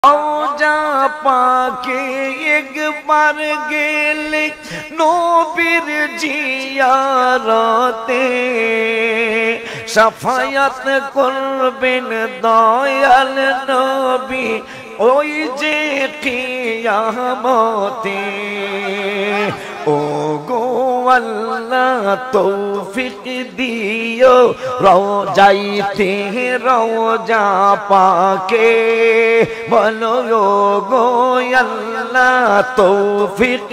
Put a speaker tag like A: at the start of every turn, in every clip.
A: রওজা পাকে একবার গেলে নবীর জিয়ারতে শাফায়াত করবেন দয়াল নবী ওই যে কিয়ামতে। ও গো আল্লাহ তৌফিক দিও রওজাইতে রওজা পাকে, বলো গো আল্লাহ তৌফিক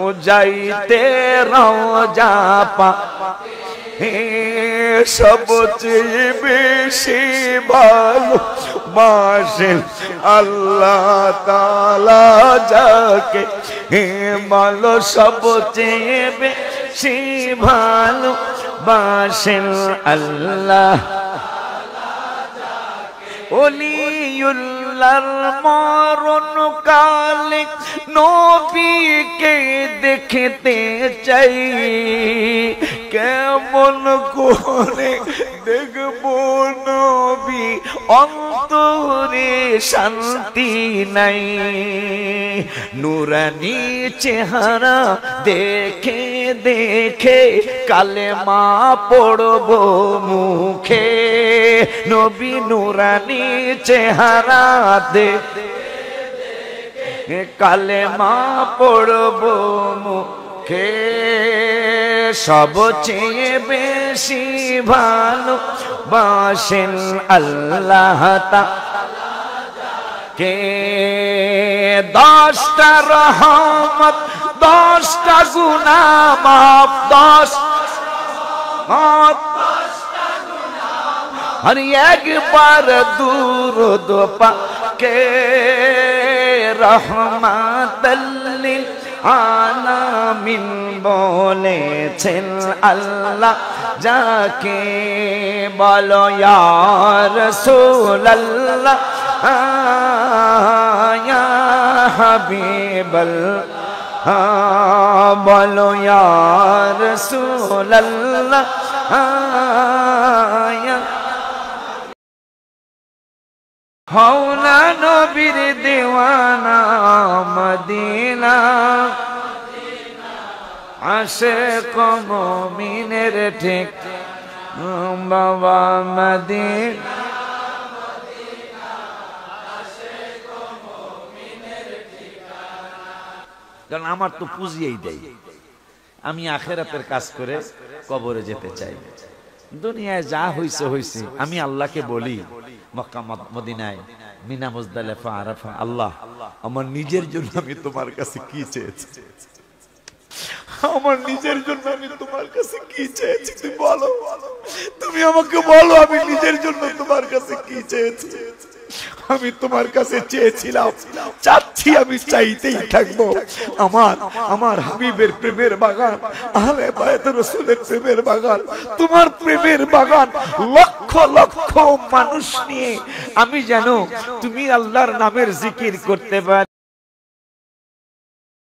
A: ও যাইতে রওজা পাকে। সবচেয়ে বেশি ভালো বাসেন আল্লাহ তাআলা যাকে, বলো সবচেয়ে বেশি ভালো বাসেন আল্লাহ। ওলিউল্লাহর মরণ কালে নবীকে দেখতে চাই, কেমন করে দেখবো নবী অন্তরে শান্তি নাই। নুরানি চেহারা দেখে দেখে কালেমা পড়বো মুখে, নবী নুরানি চেহারা দেখে কালেমা পড়বো মুখে। সবচেয়ে বেশি ভালো বাসেন আল্লাহ কে, 10টা রহমত 10টা গুনাহ মাফ, 10 আর একবার দুরূদ পাকে রহমাতাল লিল আলামিন বলেছেন আল্লাহ যাকে, বলো ইয়া রাসূলুল্লাহ ইয়া হাবিবাল্লাহ, বলো ইয়া রাসূলুল্লাহ ইয়া হওনা নবীর দেওয়ানা মদিনা, আশিক মুমিনের ঠিক বাবা মদিনা। কারণ আমার তো পুঁজিই দেয়, আমি আখিরাতের কাজ করে কবরে যেতে চাই। দুনিয়ায় যা হইছে হইছে, আমি আল্লাহকে বলি মক্কা মদিনায় মিনা মুজদালিফা আরাফা, আল্লাহ আমার নিজের জন্য আমি তোমার কাছে কি চেয়েছি, আমার নিজের জন্য আমি তোমার কাছে কি চেয়েছি তুমি বলো, তুমি আমাকে বলো আমি নিজের জন্য তোমার কাছে কি চেয়েছি। আমি তোমার কাছে চেয়েছিলাম, চাচ্ছি, আমি চাইতেই থাকবো আমার হাবিবের প্রেমের বাগান, আহলে বায়ত রাসূলের প্রেমের বাগান, তোমার প্রেমের বাগান, লক্ষ লক্ষ মানুষ নিয়ে আমি যেন তুমি আল্লাহর নামের জিকির করতে পারি।